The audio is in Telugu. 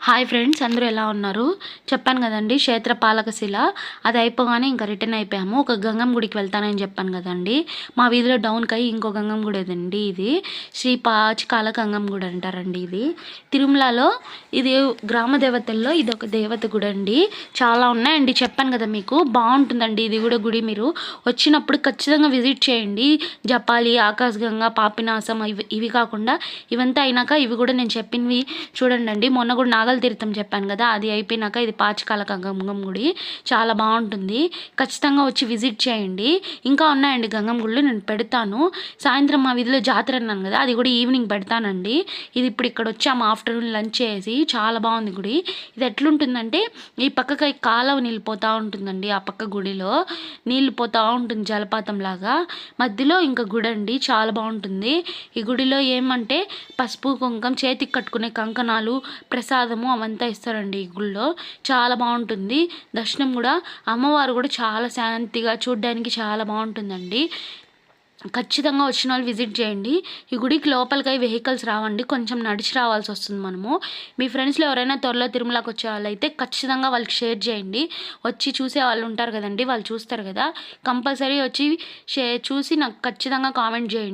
హాయ్ ఫ్రెండ్స్, అందరూ ఎలా ఉన్నారు? చెప్పాను కదండి, క్షేత్రపాలక శిల అది అయిపోగానే ఇంకా రిటర్న్ అయిపోయాము. ఒక గంగమ్మ గుడికి వెళ్తానని చెప్పాను కదండి. మా వీధిలో డౌన్కి అయ్యి ఇంకో గంగమ్మ గుడి అదండి. ఇది శ్రీ పాచికాల గంగమ్మ గుడి అంటారండి. ఇది తిరుమలలో, ఇది గ్రామ దేవతల్లో ఇది ఒక దేవత గుడి అండి. చాలా ఉన్నాయండి, చెప్పాను కదా మీకు. బాగుంటుందండి ఇది కూడా గుడి. మీరు వచ్చినప్పుడు ఖచ్చితంగా విజిట్ చేయండి. జపాలి, ఆకాశగంగా, పాపినాశం ఇవి కాకుండా ఇవంతా అయినాక ఇవి కూడా నేను చెప్పినవి చూడండి. మొన్న కూడా నాగల తీర్థం చెప్పాను కదా, అది అయిపోయినాక ఇది పాచికాల గంగమ్మ గుడి. చాలా బాగుంటుంది, ఖచ్చితంగా వచ్చి విజిట్ చేయండి. ఇంకా ఉన్నాయండి గంగమ్మ గుళ్ళు, నేను పెడతాను. సాయంత్రం మా వీధిలో జాతర అన్నాను కదా, అది కూడా ఈవినింగ్ పెడతానండి. ఇది ఇప్పుడు ఇక్కడ వచ్చాము ఆఫ్టర్నూన్ లంచ్ చేసి. చాలా బాగుంది గుడి. ఇది ఎట్లుంటుందంటే, ఈ పక్కకి కాలువ నీళ్ళు పోతూ ఉంటుందండి. ఆ పక్క గుడిలో నీళ్ళు పోతూ ఉంటుంది జలపాతం లాగా. మధ్యలో ఇంకా గుడి అండి, చాలా బాగుంటుంది. ఈ గుడిలో ఏమంటే పసుపు కుంకం, చేతికి కట్టుకునే కంకణాలు, ప్రసాదము అవంతా ఇస్తారండి ఈ గుళ్ళో. చాలా బాగుంటుంది. దర్శనం కూడా, అమ్మవారు కూడా చాలా శాంతిగా చూడడానికి చాలా బాగుంటుందండి. ఖచ్చితంగా వచ్చిన వాళ్ళు విజిట్ చేయండి. ఈ గుడికి లోపలికి వెహికల్స్ రావండి, కొంచెం నడిచి రావాల్సి వస్తుంది మనము. మీ ఫ్రెండ్స్లో ఎవరైనా త్వరలో తిరుమలకి వచ్చే వాళ్ళు అయితే ఖచ్చితంగా వాళ్ళకి షేర్ చేయండి. వచ్చి చూసే వాళ్ళు ఉంటారు కదండి, వాళ్ళు చూస్తారు కదా. కంపల్సరీ వచ్చి చూసి నాకు ఖచ్చితంగా కామెంట్ చేయండి.